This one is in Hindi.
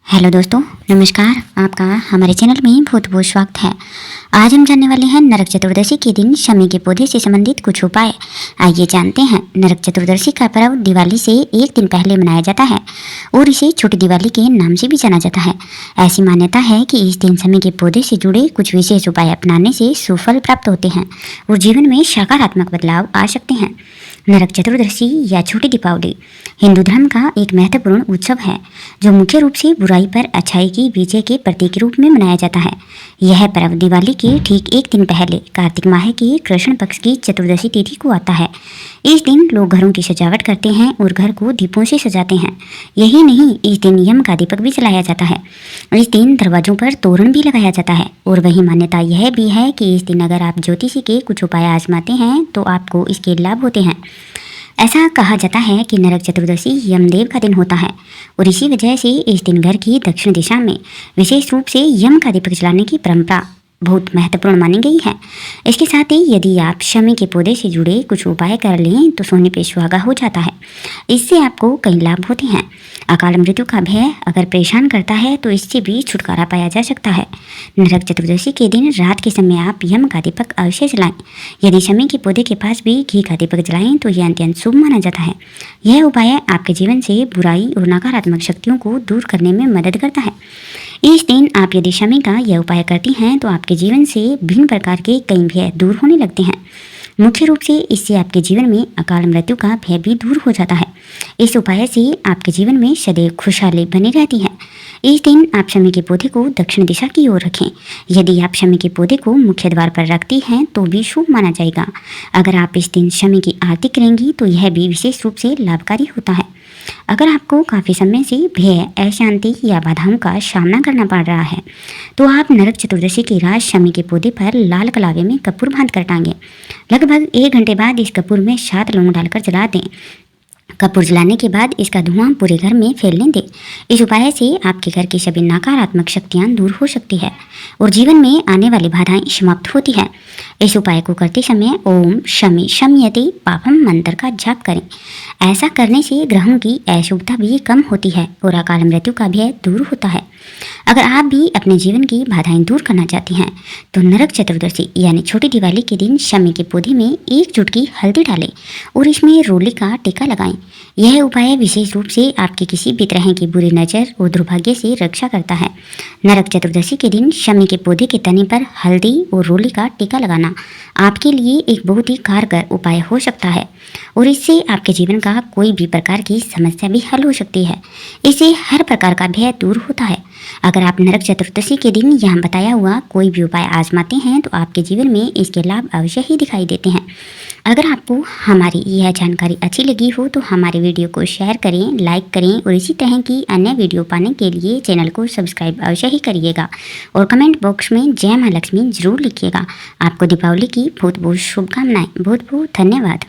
हेलो दोस्तों, नमस्कार। आपका हमारे चैनल में बहुत बहुत स्वागत है। आज हम जानने वाले हैं नरक चतुर्दशी के दिन शमी के पौधे से संबंधित कुछ उपाय। आइए जानते हैं। नरक चतुर्दशी का पर्व दिवाली से एक दिन पहले मनाया जाता है और इसे छोटी दिवाली के नाम से भी जाना जाता है। ऐसी मान्यता है कि इस दिन शमी के पौधे से जुड़े कुछ विशेष उपाय अपनाने से सुफल प्राप्त होते हैं और जीवन में सकारात्मक बदलाव आ सकते हैं। नरक चतुर्दशी या छोटी दीपावली हिंदू धर्म का एक महत्वपूर्ण उत्सव है जो मुख्य रूप से बुराई पर अच्छाई की विजय के प्रतीक रूप में मनाया जाता है। यह पर्व दिवाली के ठीक एक दिन पहले कार्तिक माह की कृष्ण पक्ष की चतुर्दशी तिथि को आता है। इस दिन लोग घरों की सजावट करते हैं और घर को दीपों से सजाते हैं। यही नहीं, इस दिन यम का दीपक भी जलाया जाता है। इस दिन दरवाजों पर तोरण भी लगाया जाता है और वही मान्यता यह भी है कि इस दिन अगर आप ज्योतिषी के कुछ उपाय आजमाते हैं तो आपको इसके लाभ होते हैं। ऐसा कहा जाता है कि नरक चतुर्दशी यमदेव का दिन होता है और इसी वजह से इस दिन घर की दक्षिण दिशा में विशेष रूप से यम का दीपक जलाने की परंपरा बहुत महत्वपूर्ण मानी गई है। इसके साथ ही यदि आप शमी के पौधे से जुड़े कुछ उपाय कर लें तो सोने पे सुहागा हो जाता है। इससे आपको कई लाभ होते हैं। अकाल मृत्यु का भय अगर परेशान करता है तो इससे भी छुटकारा पाया जा सकता है। नरक चतुर्दशी के दिन रात के समय आप यम का दीपक अवश्य जलाएं। यदि शमी के पौधे के पास भी घी का दीपक जलाएं तो यह अत्यंत शुभ माना जाता है। यह उपाय आपके जीवन से बुराई और नकारात्मक शक्तियों को दूर करने में मदद करता है। इस दिन आप यदि शमी का यह उपाय करती हैं तो आपके जीवन से भिन्न प्रकार के कई भय दूर होने लगते हैं। मुख्य रूप से इससे आपके जीवन में अकाल मृत्यु का भय भी दूर हो जाता है। इस उपाय से आपके जीवन में सदैव खुशहाली बनी रहती है। इस दिन आप शमी के पौधे को दक्षिण दिशा की ओर रखें। यदि आप शमी के पौधे को मुख्य द्वार पर रखती हैं तो भी शुभ माना जाएगा। अगर आप इस दिन शमी की आरती करेंगी तो यह भी विशेष रूप से लाभकारी होता है। अगर आपको काफ़ी समय से भय, अशांति या बाधाओं का सामना करना पड़ रहा है तो आप नरक चतुर्दशी की रात शमी के पौधे पर लाल कलावे में कपूर बांध कर टांगें। लगभग 1 घंटे बाद इस कपूर में 7 लौंग डालकर जला दें। कपूर जलाने के बाद इसका धुआं पूरे घर में फैलने दें। इस उपाय से आपके घर की सभी नकारात्मक शक्तियां दूर हो सकती है और जीवन में आने वाली बाधाएं समाप्त होती है। इस उपाय को करते समय ओम शमी शम्यति पापम मंत्र का जाप करें। ऐसा करने से ग्रहों की अशुभता भी कम होती है और अकाल मृत्यु का भय दूर होता है। अगर आप भी अपने जीवन की बाधाएं दूर करना चाहती हैं तो नरक चतुर्दशी यानी छोटी दिवाली के दिन शमी के पौधे में 1 चुटकी हल्दी डालें और इसमें रोली का टीका लगाएं। यह उपाय विशेष रूप से आपकी किसी भी तरह की बुरी नज़र और दुर्भाग्य से रक्षा करता है। नरक चतुर्दशी के दिन शमी के पौधे के तने पर हल्दी और रोली का टीका लगाना आपके लिए एक बहुत ही कारगर उपाय हो सकता है और इससे आपके जीवन का कोई भी प्रकार की समस्या भी हल हो सकती है। इससे हर प्रकार का भय दूर होता है। अगर आप नरक चतुर्दशी के दिन यहाँ बताया हुआ कोई भी उपाय आजमाते हैं तो आपके जीवन में इसके लाभ अवश्य ही दिखाई देते हैं। अगर आपको हमारी यह जानकारी अच्छी लगी हो तो हमारे वीडियो को शेयर करें, लाइक करें और इसी तरह की अन्य वीडियो पाने के लिए चैनल को सब्सक्राइब अवश्य ही करिएगा और कमेंट बॉक्स में जय माँ लक्ष्मी जरूर लिखिएगा। आपको दीपावली की बहुत बहुत शुभकामनाएं। बहुत बहुत धन्यवाद।